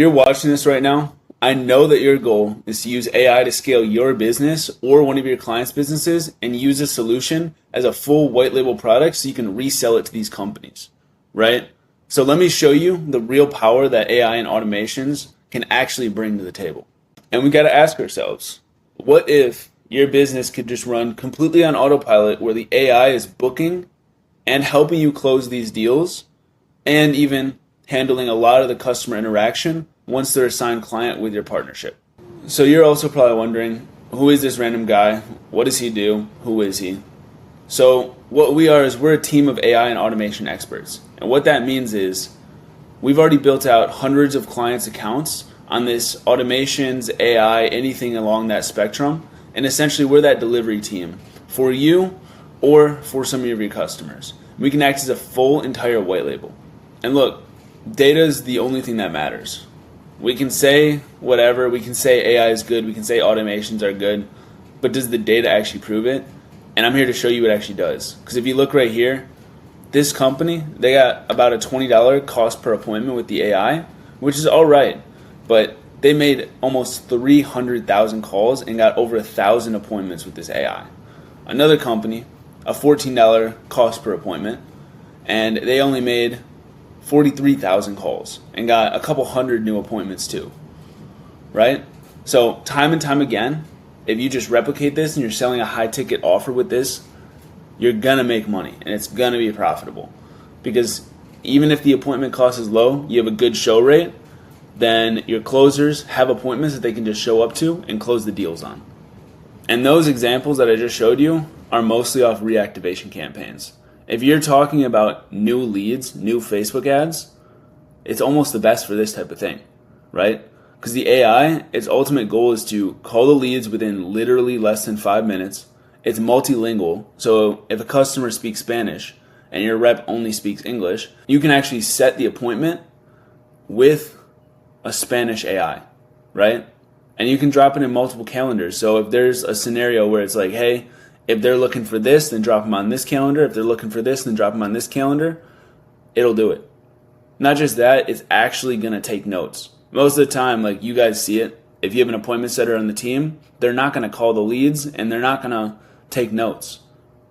you're watching this right now, I know that your goal is to use AI to scale your business or one of your clients' businesses and use a solution as a full white label product so you can resell it to these companies, right? So let me show you the real power that AI and automations can actually bring to the table. And we got to ask ourselves, what if your business could just run completely on autopilot where the AI is booking and helping you close these deals and even handling a lot of the customer interaction once they're a signed client with your partnership? So you're also probably wondering, who is this random guy? What does he do? Who is he? So what we are is we're a team of AI and automation experts. And what that means is we've already built out hundreds of clients' accounts on this automations, AI, anything along that spectrum. And essentially we're that delivery team for you or for some of your customers. We can act as a full entire white label. And look, data is the only thing that matters. We can say whatever, we can say AI is good, we can say automations are good, but does the data actually prove it? And I'm here to show you it actually does. Because if you look right here, this company, they got about a $20 cost per appointment with the AI, which is all right, but they made almost 300,000 calls and got over 1,000 appointments with this AI. Another company, a $14 cost per appointment, and they only made 43,000 calls and got a couple hundred new appointments too, right? So time and time again, if you just replicate this and you're selling a high ticket offer with this, you're gonna make money and it's gonna be profitable. Because even if the appointment cost is low, you have a good show rate, then your closers have appointments that they can just show up to and close the deals on. And those examples that I just showed you are mostly off reactivation campaigns. If you're talking about new leads, new Facebook ads, it's almost the best for this type of thing, right? Because the AI, its ultimate goal is to call the leads within literally less than 5 minutes. It's multilingual, so if a customer speaks Spanish and your rep only speaks English, you can actually set the appointment with a Spanish AI, right? And you can drop it in multiple calendars. So if there's a scenario where it's like, hey, if they're looking for this, then drop them on this calendar. If they're looking for this, then drop them on this calendar. It'll do it. Not just that, it's actually going to take notes. Most of the time, like you guys see it, if you have an appointment setter on the team, they're not going to call the leads and they're not going to take notes.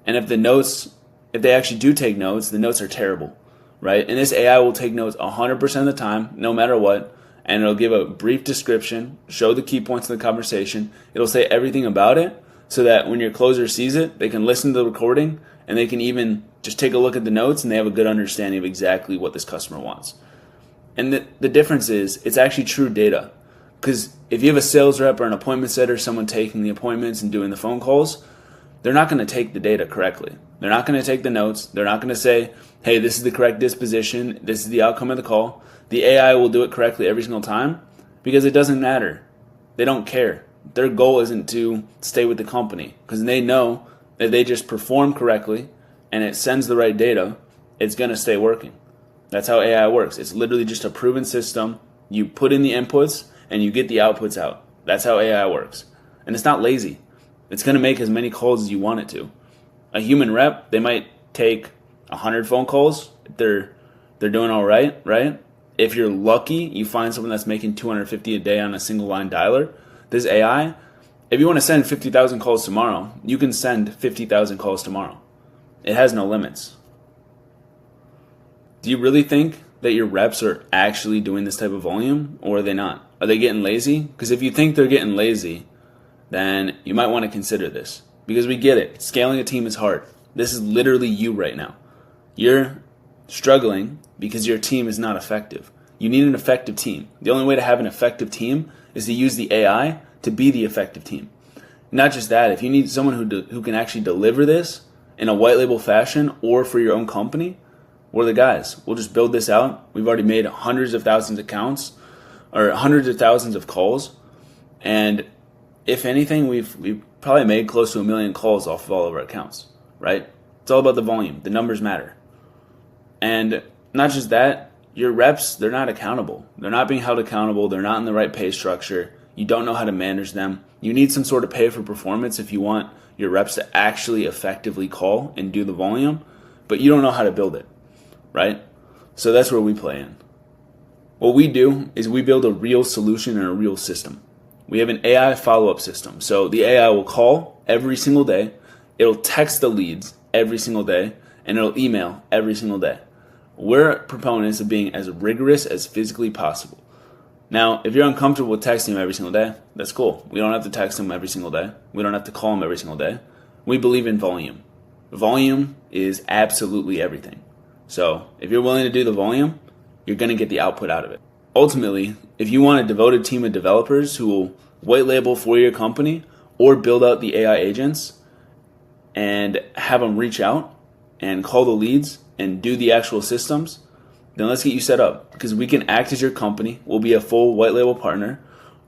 And if they actually do take notes, the notes are terrible, right? And this AI will take notes 100% of the time, no matter what. And it'll give a brief description, show the key points of the conversation. It'll say everything about it so that when your closer sees it, they can listen to the recording and they can even just take a look at the notes and they have a good understanding of exactly what this customer wants. And the difference is it's actually true data. Because if you have a sales rep or an appointment setter, someone taking the appointments and doing the phone calls, they're not going to take the data correctly. They're not going to take the notes. They're not going to say, hey, this is the correct disposition. This is the outcome of the call. The AI will do it correctly every single time because it doesn't matter. They don't care. Their goal isn't to stay with the company because they know that they just perform correctly and it sends the right data, it's going to stay working. That's how AI works. It's literally just a proven system. You put in the inputs and you get the outputs out. That's how AI works. And it's not lazy. It's going to make as many calls as you want it to. A human rep, they might take 100 phone calls. They're doing all right, right? If you're lucky, you find someone that's making 250 a day on a single line dialer. This AI, if you want to send 50,000 calls tomorrow, you can send 50,000 calls tomorrow. It has no limits. Do you really think that your reps are actually doing this type of volume, or are they not? Are they getting lazy? Because if you think they're getting lazy, then you might want to consider this. Because we get it. Scaling a team is hard. This is literally you right now. You're struggling because your team is not effective. You need an effective team. The only way to have an effective team is to use the AI to be the effective team. Not just that, if you need someone who can actually deliver this in a white label fashion or for your own company, we're the guys. We'll just build this out. We've already made hundreds of thousands of accounts or hundreds of thousands of calls. And if anything, we've probably made close to 1 million calls off of all of our accounts, right? It's all about the volume. The numbers matter. And not just that, your reps, they're not accountable. They're not being held accountable. They're not in the right pay structure. You don't know how to manage them. You need some sort of pay for performance if you want your reps to actually effectively call and do the volume, but you don't know how to build it, right? So that's where we play in. What we do is we build a real solution and a real system. We have an AI follow-up system. So the AI will call every single day, it'll text the leads every single day, and it'll email every single day. We're proponents of being as rigorous as physically possible. Now, if you're uncomfortable with texting them every single day, that's cool. We don't have to text them every single day. We don't have to call them every single day. We believe in volume. Volume is absolutely everything. So if you're willing to do the volume, you're going to get the output out of it. Ultimately, if you want a devoted team of developers who will white label for your company or build out the AI agents and have them reach out and call the leads and do the actual systems, then let's get you set up, because we can act as your company. We'll be a full white label partner,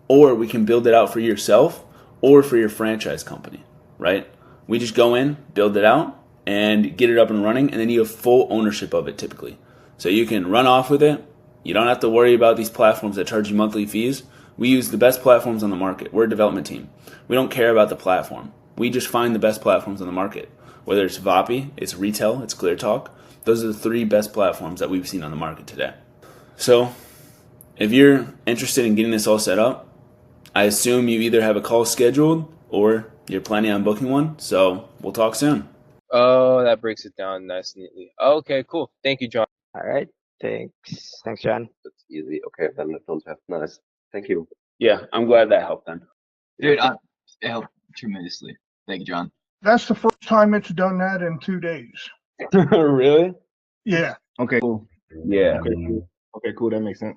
or we can build it out for yourself or for your franchise company, right? We just go in, build it out, and get it up and running, and then you have full ownership of it typically. So you can run off with it. You don't have to worry about these platforms that charge you monthly fees. We use the best platforms on the market. We're a development team. We don't care about the platform. We just find the best platforms on the market. Whether it's Vapi, it's Retail, it's ClearTalk. Those are the 3 best platforms that we've seen on the market today. So if you're interested in getting this all set up, I assume you either have a call scheduled or you're planning on booking one. So we'll talk soon. Oh, that breaks it down nice and neatly. Okay, cool. Thank you, John. All right. Thanks. Thanks, John. That's easy. Okay, then that don't have nice. Thank you. Yeah, I'm glad that helped then. Dude, it helped tremendously. Thank you, John. That's the first time it's done that in 2 days. Really? Yeah. Okay, cool. Yeah. Okay, cool. Okay, cool. That makes sense.